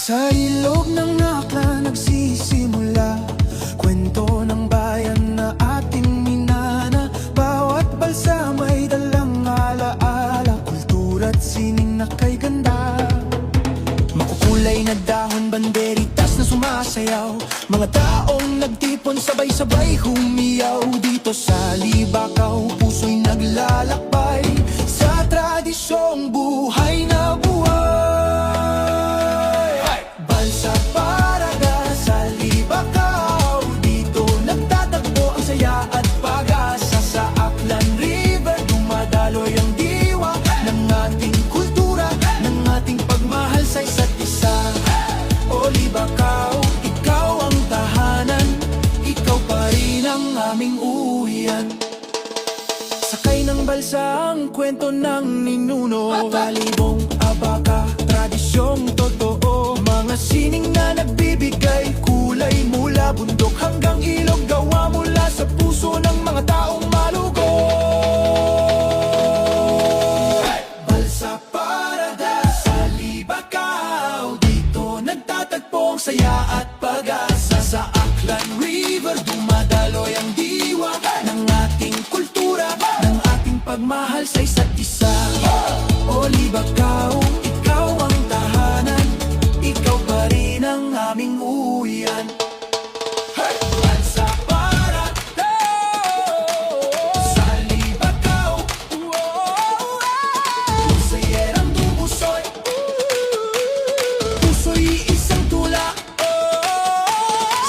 Sa ilog ng Aklan nagsisimula kwento ng bayan na ating minana. Bawat balsa may dalang alaala, kultura at sining na kay ganda. Makukulay na dahon, banderitas na sumasayaw, mga taong nagtipon sabay-sabay humiyaw. Dito sa Libakaw, puso'y naglalakbay sa tradisyong buhay na buhay. Balsa Paraga sa Libakaw, dito nagtatagpo ang saya at pag-asa. Sa Aklan River dumadaloy ang diwa ng ating kultura, ng ating pagmahal sa isa't isa. O Libakaw, ikaw ang tahanan, ikaw pa rin ang aming uwian. Sakay ng balsa ang kwento ng ninuno, Balibong, abaka, tradisyong totoo. Mga sining na nagbibigay kulay mula bundok hanggang ilog, gawa mula sa puso ng mga taong malugo. Balsa Paraga sa Libakaw, dito nagtatagpo ang saya at pag-asa. Sa Aklan River dumadaloy ang diwa ng ating kultura, ng ating pagmahal sa isa't isa. O Libakaw, ikaw ang tahanan, ikaw pa rin ang aming uwian. Balsa Paraga sa Libakaw, pusayerang dumusoy, puso'y isang tula.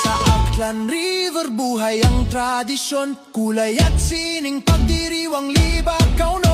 Sa Aklan River buhay ang tradisyon, kulay at sining pagdiriwang Libakaw.